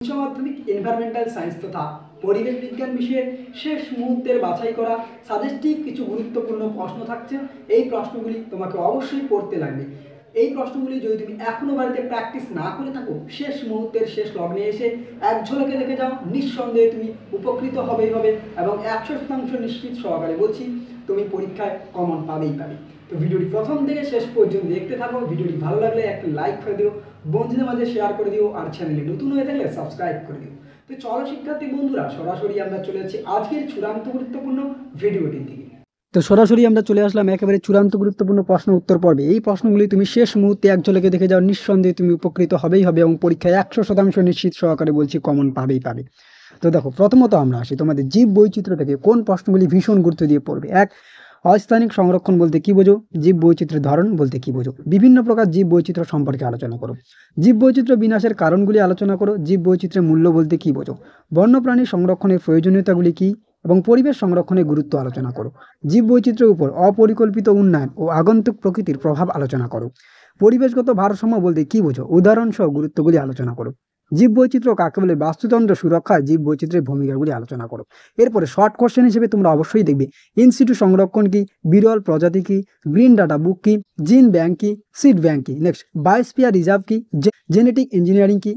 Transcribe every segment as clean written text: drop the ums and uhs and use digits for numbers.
উচ্চ মাধ্যমিক environmental science তথা পরিবেশ বিজ্ঞান বিষয়ের শেষ মুহূর্তের বাছাই করা সাজেস্টিভ কিছু গুরুত্বপূর্ণ প্রশ্ন থাকছে। এই প্রশ্নগুলি তোমাকে অবশ্যই পড়তে লাগবে। এই প্রশ্নগুলি যদি তুমি এখনও বাড়িতে প্র্যাকটিস না করে থাকো, শেষ মুহূর্তের শেষ লগ্নে এসে এক ঝলকে দেখে যাও, নিঃসন্দেহে তুমি উপকৃত হবেই হবে এবং 100% নিশ্চিত সহকারে বলছি তুমি পরীক্ষায় কমন পাবেই পাবে। তো ভিডিওটি প্রথম থেকে শেষ পর্যন্ত দেখতে থাকো। ভিডিওটি ভালো লাগলে একটা লাইক করে দিও, বন্ধুদের মাঝে শেয়ার করে দিও, আর চ্যানেলে নতুন হয়ে থাকলে সাবস্ক্রাইব করে দিও। তো চলো শিক্ষার্থী বন্ধুরা, সরাসরি আমরা চলে যাচ্ছি আজকের চূড়ান্ত গুরুত্বপূর্ণ ভিডিওটির দিকে। তো সরাসরি আমরা চলে আসলাম একেবারে চূড়ান্ত গুরুত্বপূর্ণ প্রশ্ন উত্তর পর্বে। এই প্রশ্নগুলি তুমি শেষ মুহূর্তে এক ঝলকে দেখে যাও, নিঃসন্দেহে তুমি উপকৃত হবেই হবে এবং পরীক্ষায় 100% নিশ্চিত সহকারে বলছি কমন পাবেই পাবে। তো দেখো, প্রথমত আমরা আসি তোমাদের জীব বৈচিত্র্য থেকে কোন প্রশ্নগুলি ভীষণ গুরুত্ব দিয়ে পড়বে। এক, অস্থানিক সংরক্ষণ বলতে কি বোঝো? জীব বৈচিত্র্যের ধরন বলতে কি বোঝো? বিভিন্ন প্রকার জীব বৈচিত্র্য সম্পর্কে আলোচনা করো। জীব বৈচিত্র্য বিনাশের কারণগুলি আলোচনা করো। জীব বৈচিত্র্যের মূল্য বলতে কি বোঝো? বন্যপ্রাণী সংরক্ষণের প্রয়োজনীয়তাগুলি কি এবং পরিবেশ সংরক্ষণের গুরুত্ব আলোচনা করো। জীব বৈচিত্র্যের উপর অপরিকল্পিত উন্নয়ন ও আগন্তুক প্রকৃতির প্রভাব আলোচনা করো। পরিবেশগত ভারসাম্য বলতে কি বোঝো? উদাহরণ সহ গুরুত্বগুলি আলোচনা করো। জীব বৈচিত্র্য কাকে বলে? বাস্তুতন্ত্র সুরক্ষায় জীব বৈচিত্র্যের ভূমিকাগুলি আলোচনা করো। এরপরে শর্ট কোশ্চেন হিসেবে তোমরা অবশ্যই দেখবে ইনসিটু সংরক্ষণ কি, বিরল প্রজাতি কি, গ্রিন ডাটা বুক কি, জিন ব্যাংক কি, সিড ব্যাংক কি, নেক্সট বায়োস্ফিয়ার রিজার্ভ কি, জেনেটিক ইঞ্জিনিয়ারিং কি,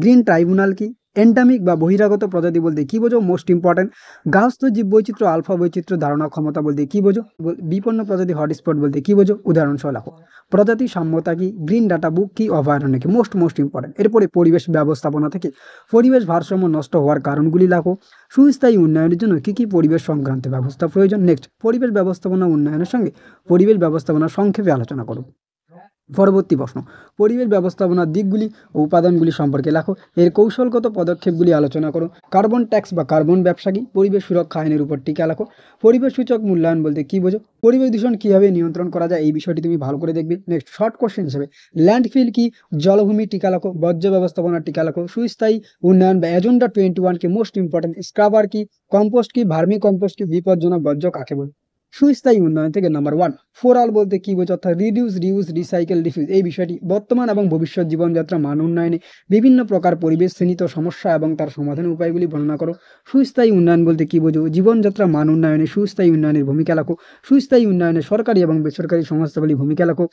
গ্রিন ট্রাইব্যুনাল কি, এন্ডামিক বা বহিরাগত প্রজাতি বলতে কি বোঝো? Most important. গার্হস্থ্য জীব বৈচিত্র্য আলফা বৈচিত্র্য ধারণা ক্ষমতা বলতে কি বোঝো? বিপন্ন প্রজাতি হটস্পট বলতে কি বোঝো? উদাহরণ সহ লেখো। প্রজাতি সাম্যতা কি, গ্রিন ডাটা বুক কি, অভয়ারণ্য কি, মোস্ট ইম্পর্টেন্ট। এরপরে পরিবেশ ব্যবস্থাপনা থেকে পরিবেশ ভারসাম্য নষ্ট হওয়ার কারণগুলি লেখো। সুস্থায়ী উন্নয়নের জন্য কি কি পরিবেশ সংক্রান্ত ব্যবস্থা প্রয়োজন। নেক্সট, পরিবেশ ব্যবস্থাপনা উন্নয়নের সঙ্গে পরিবেশ ব্যবস্থাপনা সংক্ষেপে আলোচনা করো। পরবর্তী প্রশ্ন, পরিবেশ ব্যবস্থাপনার দিকগুলি ও উপাদানগুলি সম্পর্কে লেখো। এর কৌশলগত পদক্ষেপগুলি আলোচনা করো। কার্বন ট্যাক্স বা কার্বন ব্যবসা কি, পরিবেশ সুরক্ষা আইনের উপর টিকা লেখো। পরিবেশ সূচক মূল্যায়ন বলতে কি বোঝো? পরিবেশ দূষণ কিভাবে নিয়ন্ত্রণ করা যায় এই বিষয়টি তুমি ভালো করে দেখবে। নেক্সট, শর্ট কোশ্চেন হিসেবে ল্যান্ডফিল কি, জলভূমি টিকা লেখো। বর্জ্য ব্যবস্থাপনার টিকা লেখো। সুস্থায়ী উন্নয়ন বা এজেন্ডা 21 কি, মোস্ট ইম্পর্টেন্ট। স্ক্রাবার কি, কম্পোস্ট কি, ভার্মি কম্পোস্ট কি, বিপজ্জনক বর্জ্য কাকে বলে? সুস্থায়ী উন্নয়ন থেকে নাম্বার 1, ফোরাল বলতে কি বোঝো? অর্থাৎ রিডিউস, রিউজ, রিসাইকেল, ডিফিউজ। এই বিষয়টি বর্তমান এবং ভবিষ্যৎ জীবনযাত্রা মান উন্নয়নে বিভিন্ন প্রকার পরিবেশ শ্রেণিত সমস্যা এবং তার সমাধানের উপায়গুলি বর্ণনা করো। সুস্থায়ী উন্নয়ন বলতে কি বোঝো? জীবনযাত্রা মান উন্নয়নে সুস্থায়ী উন্নয়নের ভূমিকা লেখো। সুস্থায়ী উন্নয়নে সরকারি এবং বেসরকারি সংস্থাগুলি ভূমিকা লেখো।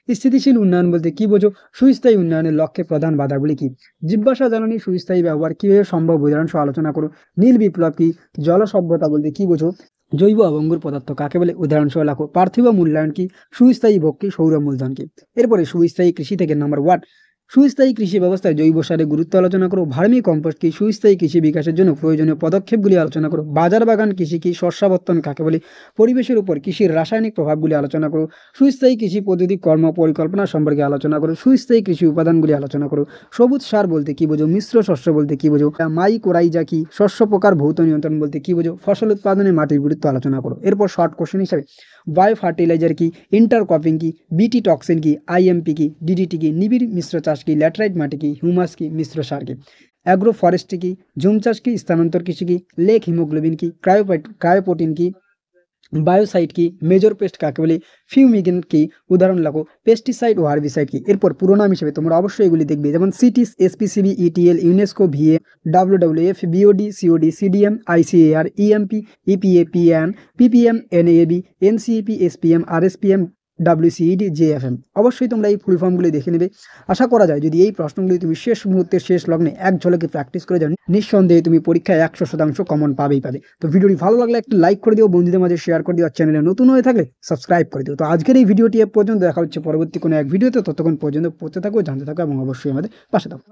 স্থিতিশীল উন্নয়ন বলতে কি বোঝো? সুস্থায়ী উন্নয়নের লক্ষ্যে প্রধান বাধাগুলি কি? জীবাশ্ম জ্বালানি সুস্থায়ী ব্যবহার কিভাবে সম্ভব উদাহরণ সহ আলোচনা করো। নীল বিপ্লব কি, জল সভ্যতা বলতে কি বোঝো? জৈব অবঙ্গুর পদার্থ কাকে বলে? উদাহরণ সহ লেখো। পার্থিব মূল্যায়ন কি, সুস্থায়ী ভোগ কি, সৌর মূলধন কি? এরপরে সুস্থায়ী কৃষি থেকে নাম্বার 1, সুস্থায়ী কৃষি ব্যবস্থায় জৈব সারের গুরুত্ব আলোচনা করো। ভার্মি কম্পোস্ট কি, সুস্থায়ী কৃষি বিকাশের জন্য প্রয়োজনীয় পদক্ষেপগুলি আলোচনা করো। বাজার বাগান কৃষি কি, শস্যাবর্তন কাকে বলে? পরিবেশের উপর কৃষির রাসায়নিক প্রভাবগুলি আলোচনা করো। সুস্থায়ী কৃষি পদ্ধতি কর্ম পরিকল্পনা সম্পর্কে আলোচনা করো। সুস্থায়ী কৃষি উপাদানগুলি আলোচনা করো। সবুজ সার বলতে কি বোঝো? মিশ্র শস্য বলতে কি বোঝো? মাইকোরাইজা কি, শস্য পোকার ভৌত নিয়ন্ত্রণ বলতে কি বোঝো? ফসল উৎপাদনে মাটির গুরুত্ব আলোচনা করো। এরপর শর্ট কোশ্চেন হিসাবে বায়ো ফার্টিলাইজার কি, ইন্টারক্রপিং কি, বিটি টক্সিন কি, আইএমপি কি, ডিডিটি কি, নিবিড় মিশ্র চাষ কি, ল্যাটেরাইট মাটি কি, হিউমাস কি, মিশ্র সার কি? অ্যাগ্রো ফরেস্ট্রি কি, জুম চাষ কি, স্থানান্তর কৃষি কি, লেক হিমোগ্লোবিন কি, ক্রায়োপোটিন কি, বায়োসাইড কি, মেজর পেস্ট কাকে বলে? ফিউমিগেন্ট কি, উদাহরণ লেখো। পেস্টিসাইড ও হার্বিসাইড কি? এরপর পুরো নাম হিসেবে তোমরা অবশ্যই এগুলি দেখবে, যেমন CITES, SPCB, ETL, UNESCO, VA, WWF, BOD, COD, CDM, ICAR, EMP, EPA, PN, PPM, NAB, NCEP, SPM, RSPM, WCED, JFM। অবশ্যই তোমরা এই ফুল ফর্মগুলি দেখে নেবে। আশা করা যায় যদি এই প্রশ্নগুলি তুমি শেষ মুহূর্তের শেষ লগ্নে এক ঝলকে প্র্যাকটিস করে যাও, নিঃসন্দেহে তুমি পরীক্ষায় 100% কমন পাবেই পাবে। তো ভিডিওটি ভালো লাগলে একটা লাইক করে দিও, বন্ধুদের মাঝে শেয়ার করে দিও, আর চ্যানেলে নতুন হয়ে থাকলে সাবস্ক্রাইব করে দিও। তো আজকের এই ভিডিওটি এ পর্যন্ত, দেখা হচ্ছে পরবর্তী কোনো এক ভিডিওতে। ততক্ষণ পর্যন্ত পড়তে থাকো, জানতে থাকো এবং অবশ্যই আমাদের পাশে থাকো।